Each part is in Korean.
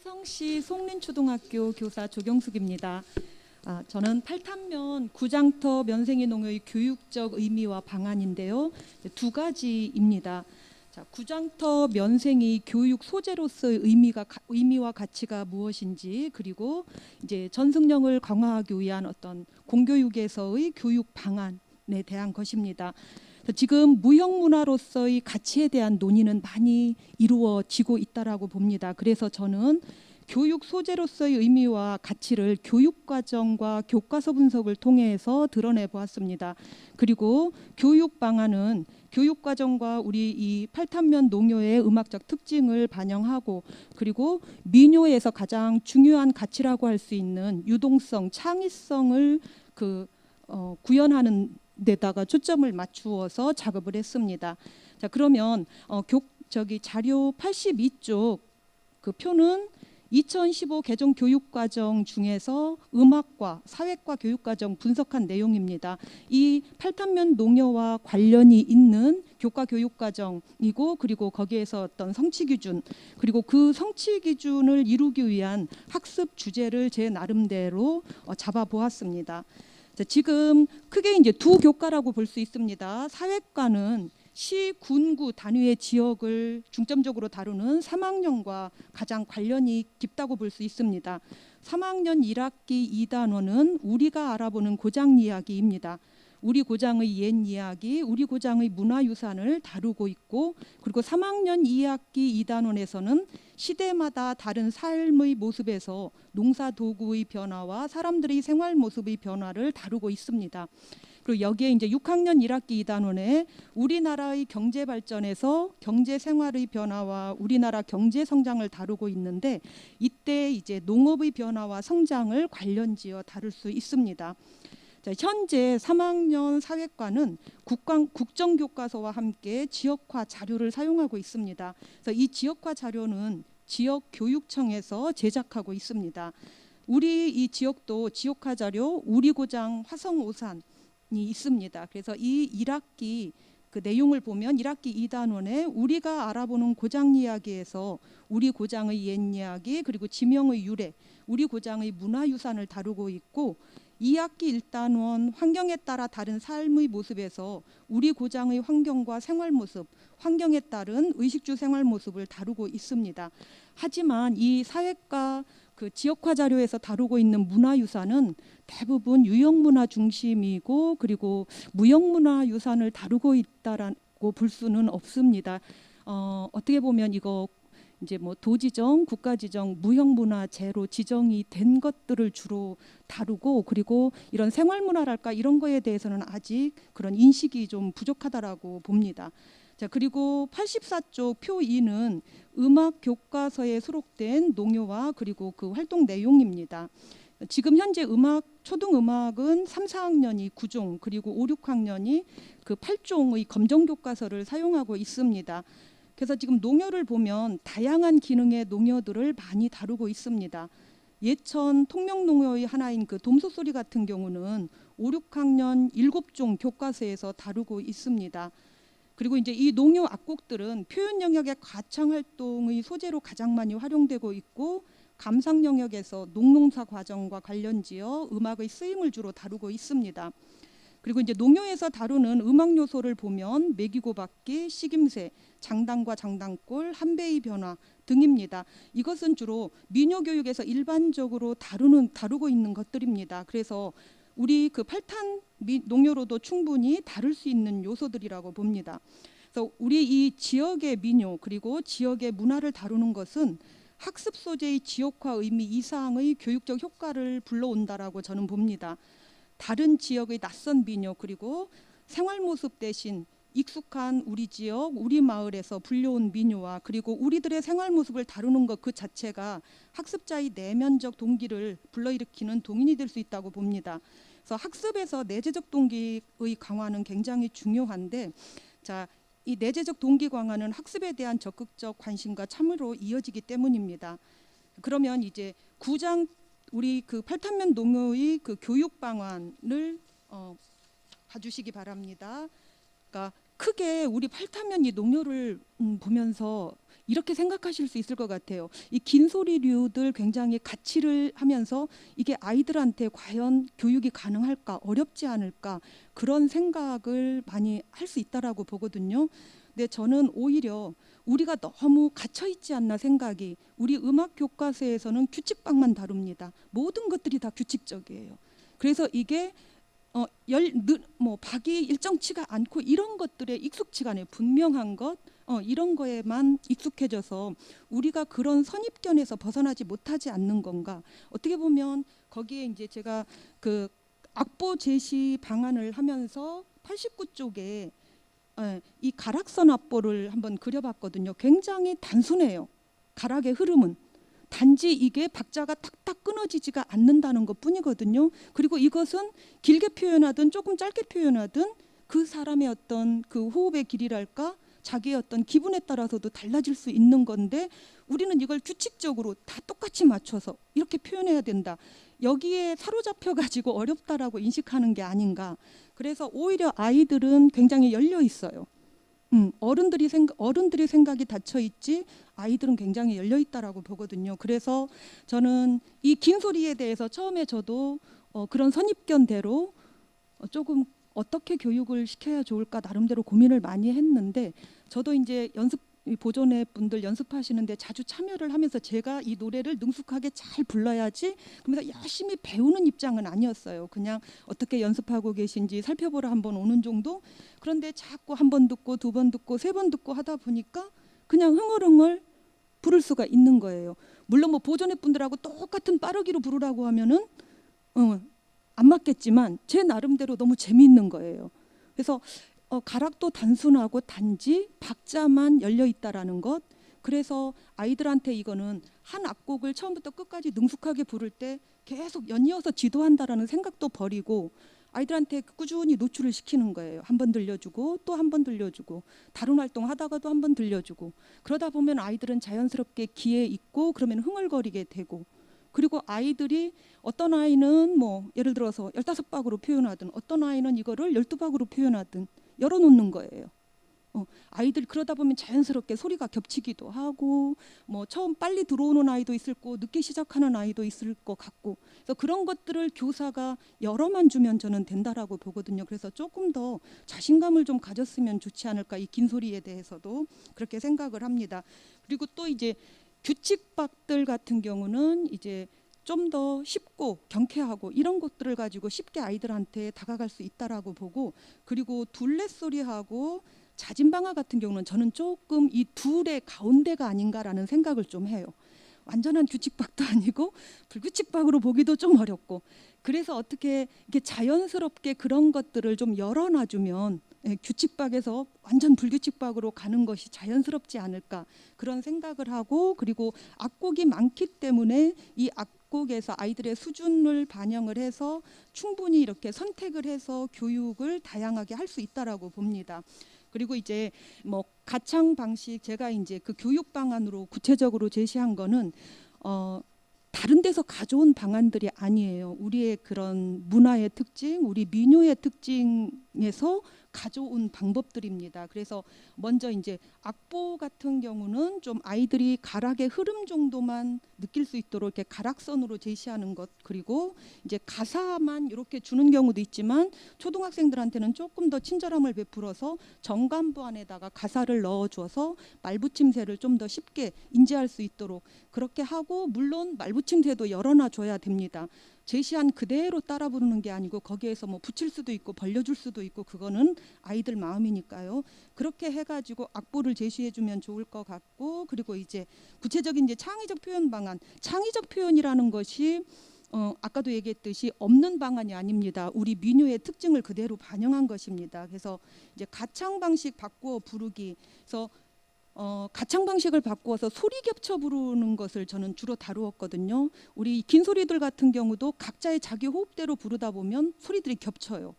삼성시 송린초등학교 교사 조경숙입니다. 저는 팔탄면 구장터 면생이 농어의 교육적 의미와 방안인데요. 두 가지입니다. 자, 구장터 면생이 교육 소재로서의 의미와 가치가 무엇인지, 그리고 이제 전승령을 강화하기 위한 어떤 공교육에서의 교육 방안에 대한 것입니다. 지금 무형문화로서의 가치에 대한 논의는 많이 이루어지고 있다라고 봅니다. 그래서 저는 교육 소재로서의 의미와 가치를 교육과정과 교과서 분석을 통해서 드러내 보았습니다. 그리고 교육 방안은 교육과정과 우리 이 팔탄면 농요의 음악적 특징을 반영하고, 그리고 민요에서 가장 중요한 가치라고 할 수 있는 유동성, 창의성을 구현하는 데다가 초점을 맞추어서 작업을 했습니다. 자, 그러면 자료 82쪽 그 표는 2015 개정 교육과정 중에서 음악과 사회과 교육과정 분석한 내용입니다. 이 팔탄면 농요와 관련이 있는 교과 교육과정이고, 그리고 거기에서 어떤 성취 기준, 그리고 그 성취 기준을 이루기 위한 학습 주제를 제 나름대로 잡아보았습니다. 자, 지금 크게 이제 두 교과라고 볼 수 있습니다. 사회과는 시, 군, 구 단위의 지역을 중점적으로 다루는 3학년과 가장 관련이 깊다고 볼 수 있습니다. 3학년 1학기 2단원은 우리가 알아보는 고장 이야기입니다. 우리 고장의 옛 이야기, 우리 고장의 문화유산을 다루고 있고, 그리고 3학년 2학기 2단원에서는 시대마다 다른 삶의 모습에서 농사도구의 변화와 사람들의 생활 모습의 변화를 다루고 있습니다. 그리고 여기에 이제 6학년 1학기 2단원에 우리나라의 경제 발전에서 경제 생활의 변화와 우리나라 경제 성장을 다루고 있는데, 이때 이제 농업의 변화와 성장을 관련지어 다룰 수 있습니다. 자, 현재 3학년 사회과는 국정교과서와 함께 지역화 자료를 사용하고 있습니다. 그래서 이 지역화 자료는 지역교육청에서 제작하고 있습니다. 우리 이 지역도 지역화 자료 우리고장 화성오산이 있습니다. 그래서 이 1학기 그 내용을 보면 1학기 2단원에 우리가 알아보는 고장 이야기에서 우리 고장의 옛 이야기, 그리고 지명의 유래, 우리 고장의 문화유산을 다루고 있고, 2학기 1단원 환경에 따라 다른 삶의 모습에서 우리 고장의 환경과 생활 모습, 환경에 따른 의식주 생활 모습을 다루고 있습니다. 하지만 이 사회과 그 지역화 자료에서 다루고 있는 문화유산은 대부분 유형문화 중심이고, 그리고 무형문화유산을 다루고 있다라고 볼 수는 없습니다. 어떻게 보면 이거 이제 뭐 도지정, 국가지정, 무형문화재로 지정이 된 것들을 주로 다루고, 그리고 이런 생활문화랄까 이런 거에 대해서는 아직 그런 인식이 좀 부족하다라고 봅니다. 자, 그리고 84쪽 표 2는 음악 교과서에 수록된 농요와 그리고 그 활동 내용입니다. 지금 현재 초등음악은 3, 4학년이 9종, 그리고 5, 6학년이 그 8종의 검정 교과서를 사용하고 있습니다. 그래서 지금 농요를 보면 다양한 기능의 농요들을 많이 다루고 있습니다. 예천 통명농요의 하나인 그 돔소소리 같은 경우는 5, 6학년 7종 교과서에서 다루고 있습니다. 그리고 이제 이 농요 악곡들은 표현 영역의 가창 활동의 소재로 가장 많이 활용되고 있고, 감상 영역에서 농농사 과정과 관련지어 음악의 쓰임을 주로 다루고 있습니다. 그리고 이제 농요에서 다루는 음악 요소를 보면 매기고 받기, 식임새, 장단과 장단골, 한배의 변화 등입니다. 이것은 주로 민요 교육에서 일반적으로 다루고 있는 것들입니다. 그래서 우리 그 팔탄 농요로도 충분히 다룰 수 있는 요소들이라고 봅니다. 그래서 우리 이 지역의 민요 그리고 지역의 문화를 다루는 것은 학습 소재의 지역화 의미 이상의 교육적 효과를 불러온다라고 저는 봅니다. 다른 지역의 낯선 민요, 그리고 생활 모습 대신 익숙한 우리 지역, 우리 마을에서 불려온 민요와 그리고 우리들의 생활 모습을 다루는 것 그 자체가 학습자의 내면적 동기를 불러일으키는 동인이 될 수 있다고 봅니다. 그래서 학습에서 내재적 동기의 강화는 굉장히 중요한데, 자, 이 내재적 동기 강화는 학습에 대한 적극적 관심과 참여로 이어지기 때문입니다. 그러면 이제 우리 그 팔탄면 농요의 그 교육 방안을 봐주시기 바랍니다. 그러니까 크게 우리 팔탄면 이 농요를 보면서 이렇게 생각하실 수 있을 것 같아요. 이 긴 소리류들 굉장히 가치를 하면서 이게 아이들한테 과연 교육이 가능할까, 어렵지 않을까, 그런 생각을 많이 할 수 있다라고 보거든요. 근데 저는 오히려 우리가 너무 갇혀 있지 않나 생각이, 우리 음악 교과서에서는 규칙밖만 다룹니다. 모든 것들이 다 규칙적이에요. 그래서 이게 박이 일정치가 않고 이런 것들에 익숙치가 않아요. 분명한 것, 이런 거에만 익숙해져서 우리가 그런 선입견에서 벗어나지 못하지 않는 건가. 어떻게 보면 거기에 이제 제가 그 악보 제시 방안을 하면서 89쪽에 이 가락선 악보를 한번 그려봤거든요. 굉장히 단순해요. 가락의 흐름은. 단지 이게 박자가 탁탁 끊어지지가 않는다는 것 뿐이거든요. 그리고 이것은 길게 표현하든 조금 짧게 표현하든 그 사람의 어떤 그 호흡의 길이랄까, 자기의 어떤 기분에 따라서도 달라질 수 있는 건데, 우리는 이걸 규칙적으로 다 똑같이 맞춰서 이렇게 표현해야 된다, 여기에 사로잡혀 가지고 어렵다라고 인식하는 게 아닌가. 그래서 오히려 아이들은 굉장히 열려 있어요. 어른들이 생각이 닫혀 있지 아이들은 굉장히 열려 있다라고 보거든요. 그래서 저는 이 긴 소리에 대해서 처음에 저도 그런 선입견대로 조금 어떻게 교육을 시켜야 좋을까 나름대로 고민을 많이 했는데, 저도 이제 보존회 분들 연습하시는데 자주 참여를 하면서 제가 이 노래를 능숙하게 잘 불러야지 그러면서 열심히 배우는 입장은 아니었어요. 그냥 어떻게 연습하고 계신지 살펴보러 한번 오는 정도. 그런데 자꾸 한 번 듣고 두 번 듣고 세 번 듣고 하다 보니까 그냥 흥얼흥얼 부를 수가 있는 거예요. 물론 뭐 보존회 분들하고 똑같은 빠르기로 부르라고 하면은 안 맞겠지만 제 나름대로 너무 재미있는 거예요. 그래서 가락도 단순하고 단지 박자만 열려 있다라는 것. 그래서 아이들한테 이거는 한 악곡을 처음부터 끝까지 능숙하게 부를 때 계속 연이어서 지도한다라는 생각도 버리고 아이들한테 꾸준히 노출을 시키는 거예요. 한 번 들려주고 또 한 번 들려주고 다른 활동 하다가도 한 번 들려주고, 그러다 보면 아이들은 자연스럽게 귀에 있고 그러면 흥얼거리게 되고, 그리고 아이들이 어떤 아이는 뭐 예를 들어서 15박으로 표현하든 어떤 아이는 이거를 12박으로 표현하든 열어놓는 거예요. 아이들 그러다 보면 자연스럽게 소리가 겹치기도 하고, 뭐 처음 빨리 들어오는 아이도 있을 거고 늦게 시작하는 아이도 있을 것 같고, 그래서 그런 것들을 교사가 열어만 주면 저는 된다라고 보거든요. 그래서 조금 더 자신감을 좀 가졌으면 좋지 않을까, 이 긴 소리에 대해서도 그렇게 생각을 합니다. 그리고 또 이제 규칙박들 같은 경우는 이제 좀 더 쉽고 경쾌하고 이런 것들을 가지고 쉽게 아이들한테 다가갈 수 있다라고 보고, 그리고 둘레 소리하고 자진방아 같은 경우는 저는 조금 이 둘의 가운데가 아닌가라는 생각을 좀 해요. 완전한 규칙박도 아니고 불규칙박으로 보기도 좀 어렵고, 그래서 어떻게 이렇게 자연스럽게 그런 것들을 좀 열어놔주면 규칙박에서 완전 불규칙박으로 가는 것이 자연스럽지 않을까, 그런 생각을 하고, 그리고 악곡이 많기 때문에 이 악곡에서 아이들의 수준을 반영을 해서 충분히 이렇게 선택을 해서 교육을 다양하게 할 수 있다라고 봅니다. 그리고 이제 뭐 가창 방식, 제가 이제 그 교육 방안으로 구체적으로 제시한 거는 다른 데서 가져온 방안들이 아니에요. 우리의 그런 문화의 특징, 우리 민요의 특징에서 가져온 방법들입니다. 그래서 먼저 이제 악보 같은 경우는 좀 아이들이 가락의 흐름 정도만 느낄 수 있도록 이렇게 가락선으로 제시하는 것, 그리고 이제 가사만 이렇게 주는 경우도 있지만 초등학생들한테는 조금 더 친절함을 베풀어서 정간부 안에다가 가사를 넣어줘서 말붙임새를 좀 더 쉽게 인지할 수 있도록 그렇게 하고, 물론 말붙임새도 열어놔 줘야 됩니다. 제시한 그대로 따라 부르는 게 아니고 거기에서 뭐 붙일 수도 있고 벌려줄 수도 있고, 그거는 아이들 마음이니까요. 그렇게 해가지고 악보를 제시해주면 좋을 것 같고, 그리고 이제 구체적인 이제 창의적 표현 방안, 창의적 표현이라는 것이 아까도 얘기했듯이 없는 방안이 아닙니다. 우리 민요의 특징을 그대로 반영한 것입니다. 그래서 이제 가창 방식 바꾸어 부르기, 그래서 가창 방식을 바꾸어서 소리 겹쳐 부르는 것을 저는 주로 다루었거든요. 우리 긴 소리들 같은 경우도 각자의 자기 호흡대로 부르다 보면 소리들이 겹쳐요.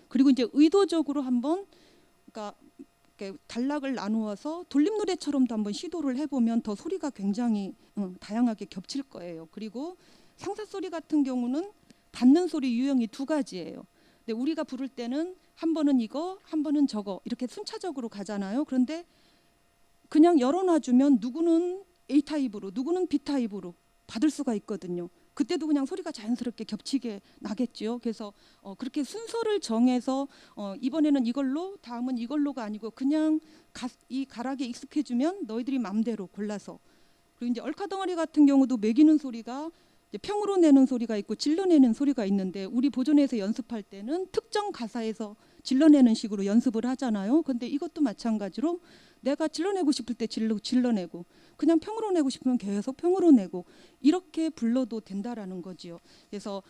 그리고 이제 의도적으로 한번 그러니까 이렇게 단락을 나누어서 돌림 노래처럼도 한번 시도를 해보면 더 소리가 굉장히 다양하게 겹칠 거예요. 그리고 상사 소리 같은 경우는 닿는 소리 유형이 두 가지예요. 근데 우리가 부를 때는 한 번은 이거, 한 번은 저거 이렇게 순차적으로 가잖아요. 그런데 그냥 열어놔주면 누구는 A 타입으로 누구는 B 타입으로 받을 수가 있거든요. 그때도 그냥 소리가 자연스럽게 겹치게 나겠죠. 그래서 그렇게 순서를 정해서 이번에는 이걸로 다음은 이걸로가 아니고 그냥 이 가락에 익숙해지면 너희들이 마음대로 골라서. 그리고 이제 얼카덩어리 같은 경우도 매기는 소리가 이제 평으로 내는 소리가 있고 질러내는 소리가 있는데 우리 보존에서 연습할 때는 특정 가사에서 질러내는 식으로 연습을 하잖아요. 근데 이것도 마찬가지로 내가 질러내고 싶을 때 질러내고 그냥 평으로 내고 싶으면 계속 평으로 내고 이렇게 불러도 된다라는 거지요. 그래서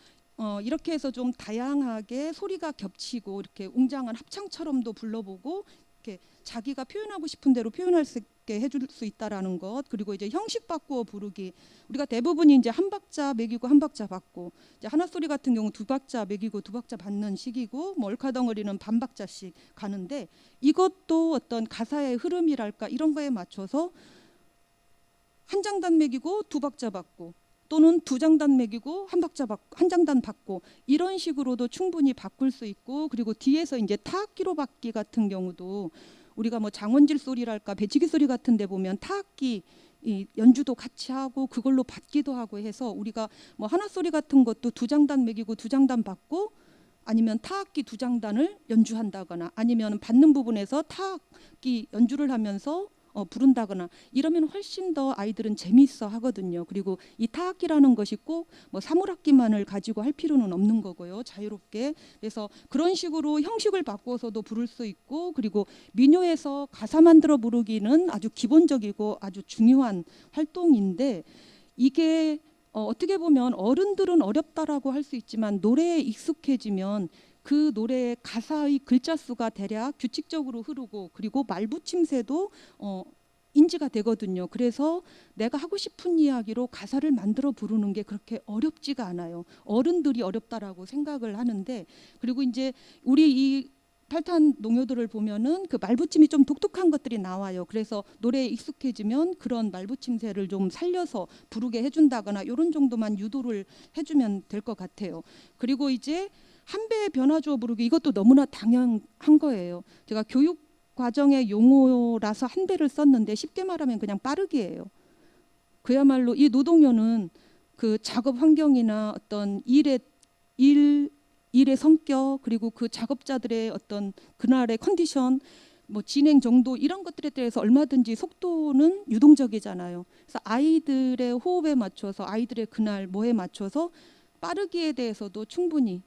이렇게 해서 좀 다양하게 소리가 겹치고 이렇게 웅장한 합창처럼도 불러보고 이렇게 자기가 표현하고 싶은 대로 표현할 수 있게 해줄 수 있다라는 것. 그리고 이제 형식 바꾸어 부르기. 우리가 대부분이 이제 한 박자 매기고 한 박자 받고 이제 하나 소리 같은 경우 두 박자 매기고 두 박자 받는 식이고 뭐 얼카덩어리는 반 박자씩 가는데 이것도 어떤 가사의 흐름이랄까 이런 거에 맞춰서 한 장단 매기고 두 박자 받고 또는 두 장단 매기고 한 박자 받고 한 장단 받고 이런 식으로도 충분히 바꿀 수 있고 그리고 뒤에서 이제 타악기로 받기 같은 경우도 우리가 뭐 장원질 소리랄까 배치기 소리 같은 데 보면 타악기 이 연주도 같이 하고 그걸로 받기도 하고 해서 우리가 뭐 하나 소리 같은 것도 두 장단 매기고 두 장단 받고 아니면 타악기 두 장단을 연주한다거나 아니면 받는 부분에서 타악기 연주를 하면서 부른다거나 이러면 훨씬 더 아이들은 재미있어 하거든요. 그리고 이 타악기라는 것이 꼭 뭐 사물악기만을 가지고 할 필요는 없는 거고요. 자유롭게. 그래서 그런 식으로 형식을 바꿔서도 부를 수 있고 그리고 민요에서 가사 만들어 부르기는 아주 기본적이고 아주 중요한 활동인데 이게 어떻게 보면 어른들은 어렵다라고 할 수 있지만 노래에 익숙해지면 그 노래의 가사의 글자 수가 대략 규칙적으로 흐르고 그리고 말붙임새도 인지가 되거든요. 그래서 내가 하고 싶은 이야기로 가사를 만들어 부르는 게 그렇게 어렵지가 않아요. 어른들이 어렵다라고 생각을 하는데 그리고 이제 우리 이 팔탄 농요들을 보면은 그 말붙임이 좀 독특한 것들이 나와요. 그래서 노래에 익숙해지면 그런 말붙임새를 좀 살려서 부르게 해준다거나 이런 정도만 유도를 해주면 될 것 같아요. 그리고 이제 한 배의 변화 주어 부르기 이것도 너무나 당연한 거예요. 제가 교육 과정의 용어라서 한 배를 썼는데 쉽게 말하면 그냥 빠르기예요. 그야말로 이 노동요는 그 작업 환경이나 어떤 일의 성격 그리고 그 작업자들의 어떤 그날의 컨디션 뭐 진행 정도 이런 것들에 대해서 얼마든지 속도는 유동적이잖아요. 그래서 아이들의 호흡에 맞춰서 아이들의 그날 뭐에 맞춰서 빠르기에 대해서도 충분히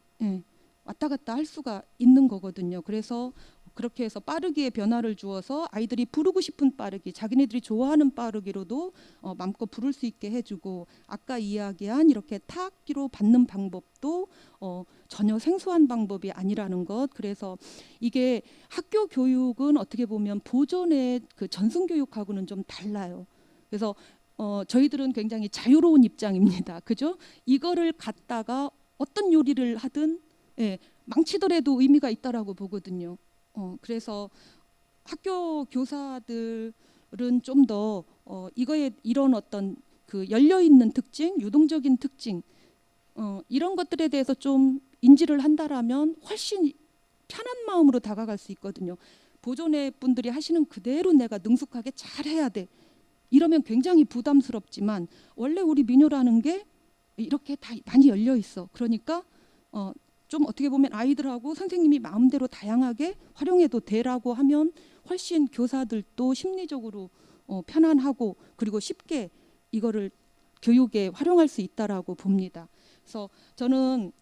왔다 갔다 할 수가 있는 거거든요. 그래서 그렇게 해서 빠르기에 변화를 주어서 아이들이 부르고 싶은 빠르기, 자기네들이 좋아하는 빠르기로도 마음껏 부를 수 있게 해주고 아까 이야기한 이렇게 타악기로 받는 방법도 전혀 생소한 방법이 아니라는 것. 그래서 이게 학교 교육은 어떻게 보면 보존의 그 전승 교육하고는 좀 달라요. 그래서 저희들은 굉장히 자유로운 입장입니다. 그죠? 이거를 갖다가 어떤 요리를 하든 망치더라도 의미가 있다라고 보거든요. 그래서 학교 교사들은 좀 더 이거에 이런 어떤 그 열려 있는 특징, 유동적인 특징 이런 것들에 대해서 좀 인지를 한다라면 훨씬 편한 마음으로 다가갈 수 있거든요. 보존의 분들이 하시는 그대로 내가 능숙하게 잘 해야 돼. 이러면 굉장히 부담스럽지만 원래 우리 민요라는 게 이렇게 다 많이 열려 있어. 그러니까 좀 어떻게 보면 아이들하고 선생님이 마음대로 다양하게 활용해도 되라고 하면 훨씬 교사들도 심리적으로 편안하고 그리고 쉽게 이거를 교육에 활용할 수 있다라고 봅니다. 그래서 저는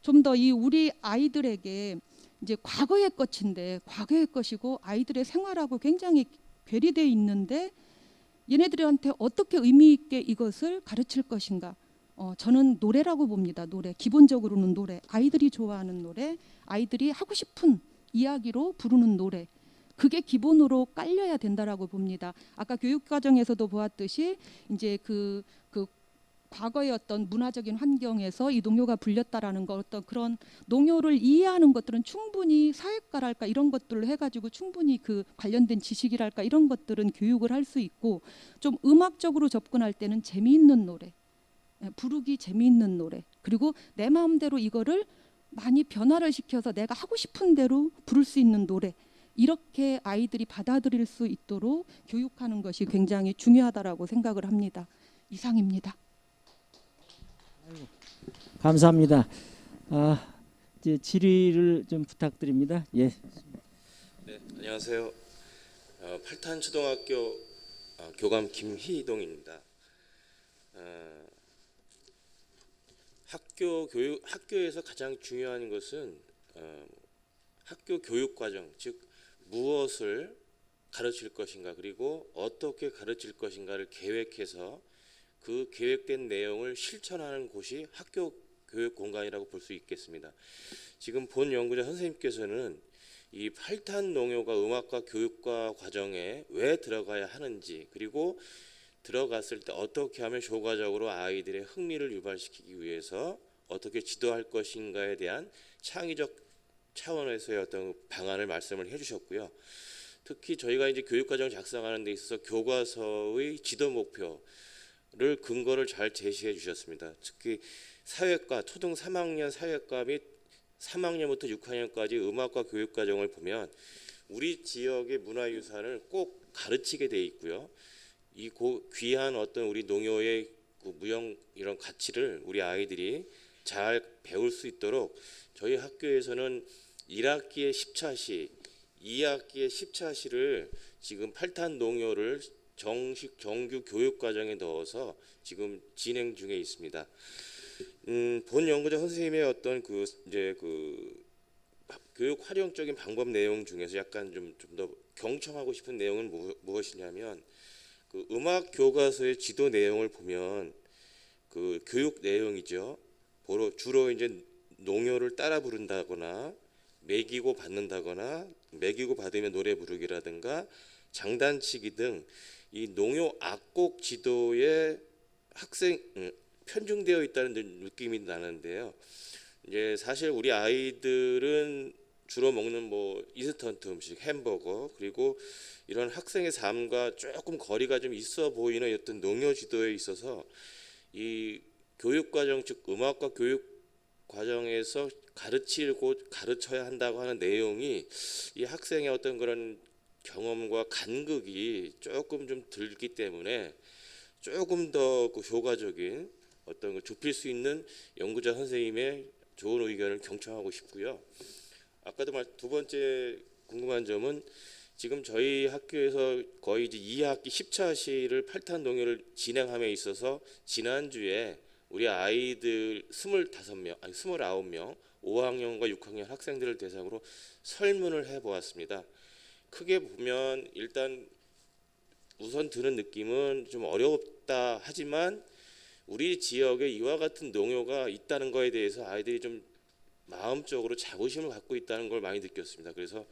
좀 더 이 우리 아이들에게 이제 과거의 것인데 과거의 것이고 아이들의 생활하고 굉장히 괴리되어 있는데 얘네들한테 어떻게 의미 있게 이것을 가르칠 것인가. 저는 노래라고 봅니다. 노래. 기본적으로는 노래. 아이들이 좋아하는 노래, 아이들이 하고 싶은 이야기로 부르는 노래. 그게 기본으로 깔려야 된다라고 봅니다. 아까 교육 과정에서도 보았듯이 이제 그 과거의 어떤 문화적인 환경에서 이 농요가 불렸다라는 것, 어떤 그런 농요를 이해하는 것들은 충분히 사회과랄까 이런 것들을 해가지고 충분히 그 관련된 지식이랄까 이런 것들은 교육을 할 수 있고 좀 음악적으로 접근할 때는 재미있는 노래. 부르기 재미있는 노래 그리고 내 마음대로 이거를 많이 변화를 시켜서 내가 하고 싶은 대로 부를 수 있는 노래 이렇게 아이들이 받아들일 수 있도록 교육하는 것이 굉장히 중요하다라고 생각을 합니다. 이상입니다. 감사합니다. 이제 질의를 좀 부탁드립니다. 예. 네, 안녕하세요. 8탄 초등학교 교감 김희동입니다. 학교에서 가장 중요한 것은 학교 교육 과정, 즉 무엇을 가르칠 것인가, 그리고 어떻게 가르칠 것인가를 계획해서 그 계획된 내용을 실천하는 곳이 학교 교육 공간이라고 볼 수 있겠습니다. 지금 본 연구자 선생님께서는 이 8탄 농요가 음악과 교육과 과정에 왜 들어가야 하는지, 그리고 들어갔을 때 어떻게 하면 효과적으로 아이들의 흥미를 유발시키기 위해서 어떻게 지도할 것인가에 대한 창의적 차원에서의 어떤 방안을 말씀을 해주셨고요. 특히 저희가 이제 교육과정 작성하는 데 있어서 교과서의 지도 목표를 근거를 잘 제시해 주셨습니다. 특히 사회과, 초등 3학년 사회과 및 3학년부터 6학년까지 음악과 교육과정을 보면 우리 지역의 문화유산을 꼭 가르치게 돼 있고요. 이 귀한 어떤 우리 농요의 무형 이런 가치를 우리 아이들이 잘 배울 수 있도록 저희 학교에서는 1학기에 10차시, 2학기에 10차시를 지금 8탄 농요를 정식 정규 교육 과정에 넣어서 지금 진행 중에 있습니다. 본 연구자 선생님의 어떤 교육 활용적인 방법 내용 중에서 약간 좀 더 경청하고 싶은 내용은 무엇이냐면, 그 음악 교과서의 지도 내용을 보면 그 교육 내용이죠. 주로 이제 농요를 따라 부른다거나 매기고 받는다거나 매기고 받으면 노래 부르기라든가 장단치기 등 이 농요 악곡 지도에 편중되어 있다는 느낌이 나는데요. 이제 사실 우리 아이들은 주로 먹는 뭐 인스턴트 음식, 햄버거, 그리고 이런 학생의 삶과 조금 거리가 좀 있어 보이는 어떤 농요 지도에 있어서 이 교육 과정, 즉 음악과 교육 과정에서 가르쳐야 한다고 하는 내용이 이 학생의 어떤 그런 경험과 간극이 조금 좀 들기 때문에 조금 더 그 효과적인 어떤 걸 좁힐 수 있는 연구자 선생님의 좋은 의견을 경청하고 싶고요. 아까도 두 번째 궁금한 점은 지금 저희 학교에서 거의 이제 2학기 10차시를 8탄 농요를 진행함에 있어서 지난주에 우리 아이들 29명, 5학년과 6학년 학생들을 대상으로 설문을 해보았습니다. 크게 보면 일단 우선 드는 느낌은 좀 어렵다 하지만 우리 지역에 이와 같은 농요가 있다는 거에 대해서 아이들이 좀 마음적으로 자부심을 갖고 있다는 걸 많이 느꼈습니다. 그래서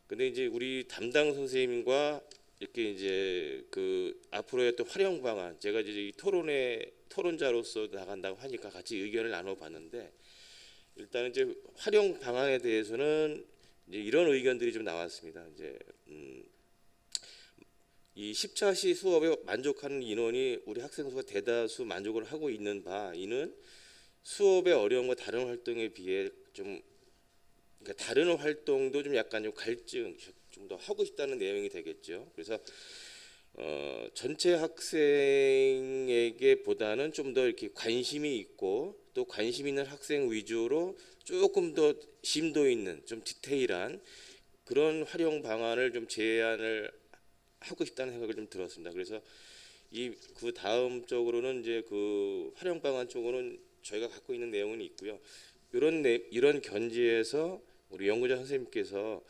근데 이제 우리 담당 선생님과 이렇게 이제 그 앞으로의 또 활용 방안, 제가 이제 이 토론자로서 나간다고 하니까 같이 의견을 나눠봤는데, 일단 이제 활용 방안에 대해서는 이제 이런 의견들이 좀 나왔습니다. 이제 이 10차시 수업에 만족하는 인원이 우리 학생 수가 대다수 만족을 하고 있는 바, 이는 수업의 어려움과 다른 활동에 비해 좀 그러니까 다른 활동도 좀 약간 좀 갈증, 좀 더 하고 싶다는 내용이 되겠죠. 그래서 전체 학생에게 보다는 좀 더 이렇게 관심이 있고 또 관심 있는 학생 위주로 조금 더 심도 있는 좀 디테일한 그런 활용 방안을 좀 제안을 하고 싶다는 생각을 좀 들었습니다. 그래서 그 다음 쪽으로는 이제 그 활용 방안 쪽으로는 저희가 갖고 있는 내용은 있고요. 이런 견지에서 우리 연구자 선생님께서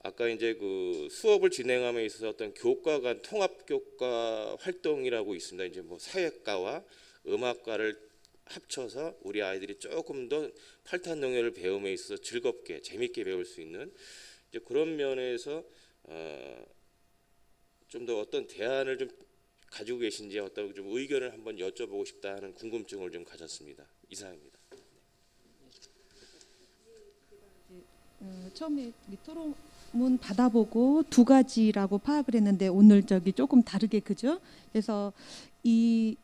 아까 이제 그 수업을 진행함에 있어서 어떤 교과 간 통합 교과 활동이라고 있습니다. 이제 뭐 사회과와 음악과를 합쳐서 우리 아이들이 조금 더 8탄 농요를 배움에 있어서 즐겁게 재밌게 배울 수 있는 이제 그런 면에서 좀 더 어떤 대안을 좀 가지고 계신지 어떤 좀 의견을 한번 여쭤보고 싶다 하는 궁금증을 좀 가졌습니다. 이상입니다. 처음에 토론문 받아보고 두 가지라고 파악을 했는데 오늘 조금 다르게 그죠? 그래서 이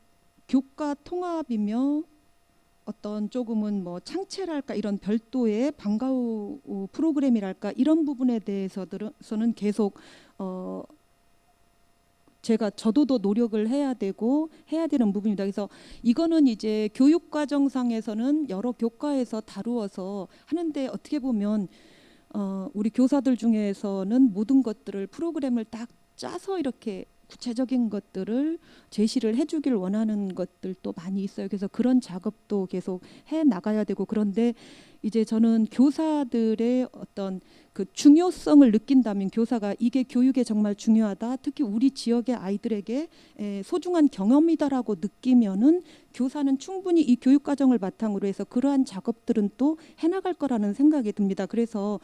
교과 통합이며 어떤 조금은 뭐 창체랄까 이런 별도의 방과 후 프로그램이랄까 이런 부분에 대해서는 계속 저도 더 노력을 해야 되는 부분입니다. 그래서 이거는 이제 교육 과정상에서는 여러 교과에서 다루어서 하는데 어떻게 보면 우리 교사들 중에서는 모든 것들을 프로그램을 딱 짜서 이렇게 구체적인 것들을 제시를 해주길 원하는 것들도 많이 있어요. 그래서 그런 작업도 계속 해 나가야 되고, 그런데 이제 저는 교사들의 어떤 그 중요성을 느낀다면, 교사가 이게 교육에 정말 중요하다, 특히 우리 지역의 아이들에게 소중한 경험이다라고 느끼면은 교사는 충분히 이 교육 과정을 바탕으로 해서 그러한 작업들은 또 해나갈 거라는 생각이 듭니다. 그래서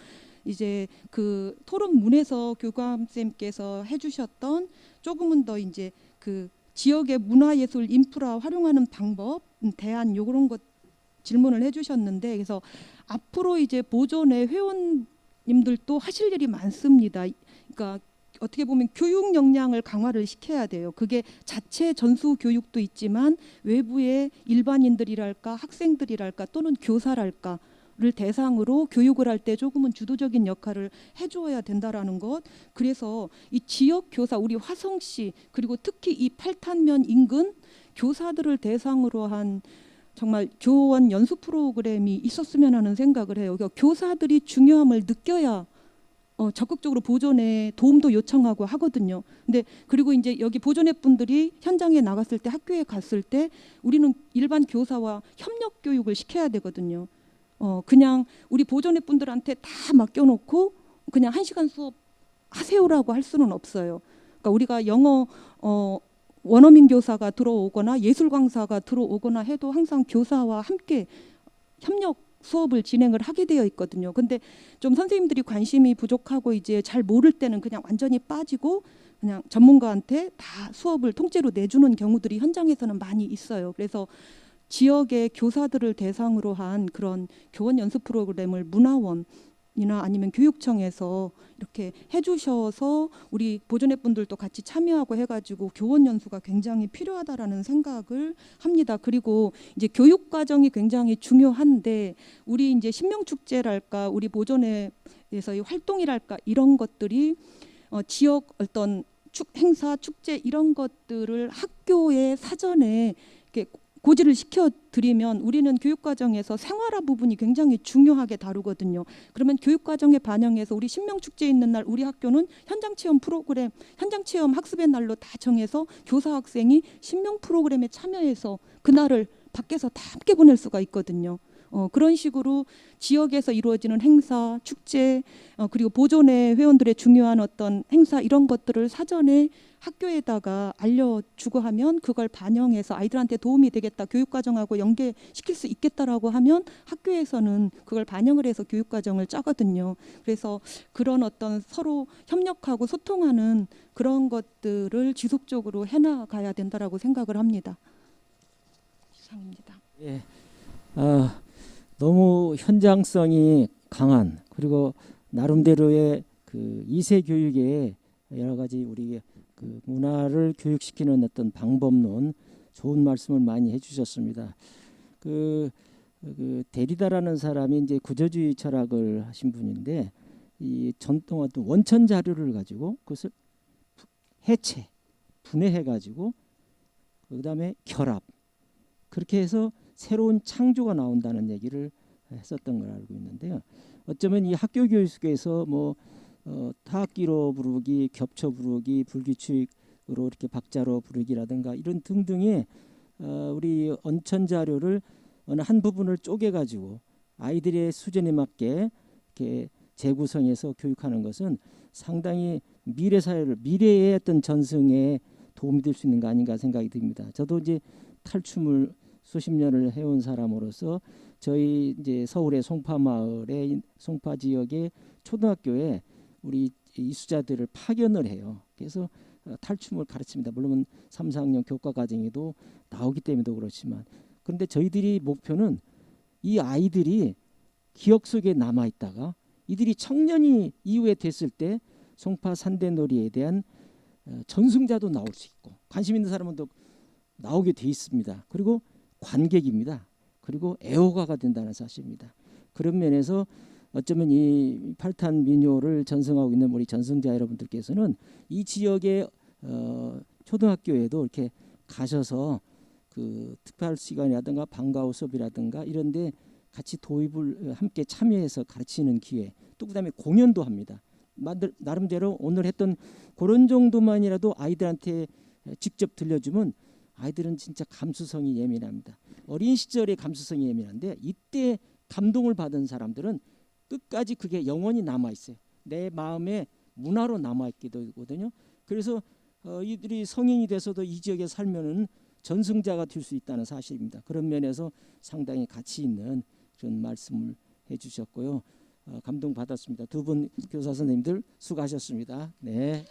이제 그 토론문에서 교감쌤께서 해주셨던 조금은 더 이제 그 지역의 문화예술 인프라 활용하는 방법, 대안 요런 것 질문을 해주셨는데, 그래서 앞으로 이제 보존의 회원님들도 하실 일이 많습니다. 그러니까 어떻게 보면 교육 역량을 강화를 시켜야 돼요. 그게 자체 전수 교육도 있지만 외부의 일반인들이랄까 학생들이랄까 또는 교사랄까 를 대상으로 교육을 할 때 조금은 주도적인 역할을 해주어야 된다라는 것. 그래서 이 지역 교사, 우리 화성시 그리고 특히 이 팔탄면 인근 교사들을 대상으로 한 정말 교원 연수 프로그램이 있었으면 하는 생각을 해요. 그러니까 교사들이 중요함을 느껴야 적극적으로 보존에 도움도 요청하고 하거든요. 근데 그리고 이제 여기 보존회 분들이 현장에 나갔을 때, 학교에 갔을 때 우리는 일반 교사와 협력 교육을 시켜야 되거든요. 그냥 우리 보존회 분들한테 다 맡겨놓고 그냥 1시간 수업 하세요라고 할 수는 없어요. 그러니까 우리가 영어 원어민 교사가 들어오거나 예술 강사가 들어오거나 해도 항상 교사와 함께 협력 수업을 진행을 하게 되어 있거든요. 근데 좀 선생님들이 관심이 부족하고 이제 잘 모를 때는 그냥 완전히 빠지고 그냥 전문가한테 다 수업을 통째로 내주는 경우들이 현장에서는 많이 있어요. 그래서 지역의 교사들을 대상으로 한 그런 교원 연수 프로그램을 문화원이나 아니면 교육청에서 이렇게 해주셔서 우리 보존회 분들도 같이 참여하고 해가지고 교원 연수가 굉장히 필요하다라는 생각을 합니다. 그리고 이제 교육 과정이 굉장히 중요한데, 우리 이제 신명축제랄까 우리 보존회에서의 활동이랄까 이런 것들이 지역 어떤 행사 축제 이런 것들을 학교의 사전에 이렇게 고지를 시켜드리면 우리는 교육과정에서 생활화 부분이 굉장히 중요하게 다루거든요. 그러면 교육과정에 반영해서 우리 신명축제 있는 날 우리 학교는 현장체험 프로그램, 현장체험 학습의 날로 다 정해서 교사 학생이 신명 프로그램에 참여해서 그날을 밖에서 다 함께 보낼 수가 있거든요. 그런 식으로 지역에서 이루어지는 행사, 축제, 그리고 보존회 회원들의 중요한 어떤 행사 이런 것들을 사전에 학교에다가 알려주고 하면 그걸 반영해서 아이들한테 도움이 되겠다, 교육과정하고 연계시킬 수 있겠다라고 하면 학교에서는 그걸 반영을 해서 교육과정을 짜거든요. 그래서 그런 어떤 서로 협력하고 소통하는 그런 것들을 지속적으로 해나가야 된다라고 생각을 합니다. 이상입니다. 예. 너무 현장성이 강한, 그리고 나름대로의 그 2세 교육의 여러 가지 우리 그 문화를 교육시키는 어떤 방법론, 좋은 말씀을 많이 해주셨습니다. 그 데리다라는 사람이 이제 구조주의 철학을 하신 분인데, 이 전통 어떤 원천 자료를 가지고 그것을 분해해 가지고 그다음에 결합, 그렇게 해서 새로운 창조가 나온다는 얘기를 했었던 걸 알고 있는데요. 어쩌면 이 학교 교육 속에서 뭐 타악기로 부르기, 겹쳐 부르기, 불규칙으로 이렇게 박자로 부르기라든가 이런 등등의 우리 원천 자료를 어느 한 부분을 쪼개 가지고 아이들의 수준에 맞게 이렇게 재구성해서 교육하는 것은 상당히 미래 사회를, 미래의 어떤 전승에 도움이 될 수 있는 거 아닌가 생각이 듭니다. 저도 이제 탈춤을 수십 년을 해온 사람으로서 저희 이제 서울의 송파 마을의 송파 지역의 초등학교에 우리 이수자들을 파견을 해요. 그래서 탈춤을 가르칩니다. 물론 3, 4학년 교과 과정에도 나오기 때문에도 그렇지만, 그런데 저희들이 목표는 이 아이들이 기억 속에 남아 있다가 이들이 청년이 이후에 됐을 때 송파 산대놀이에 대한 전승자도 나올 수 있고 관심 있는 사람은 또 나오게 돼 있습니다. 그리고 관객입니다. 그리고 애호가가 된다는 사실입니다. 그런 면에서 어쩌면 이 팔탄 민요를 전승하고 있는 우리 전승자 여러분들께서는 이 지역의 초등학교에도 이렇게 가셔서 그 특별 시간이라든가 방과후 수업이라든가 이런데 같이 도입을 함께 참여해서 가르치는 기회, 또 그다음에 공연도 합니다. 나름대로 오늘 했던 그런 정도만이라도 아이들한테 직접 들려주면 아이들은 진짜 감수성이 예민합니다. 어린 시절에 감수성이 예민한데 이때 감동을 받은 사람들은 끝까지 그게 영원히 남아 있어요. 내 마음에 문화로 남아 있기도 하거든요. 그래서 이들이 성인이 돼서도 이 지역에 살면은 전승자가 될 수 있다는 사실입니다. 그런 면에서 상당히 가치 있는 그런 말씀을 해주셨고요. 감동 받았습니다. 두 분 교사 선생님들 수고하셨습니다. 네.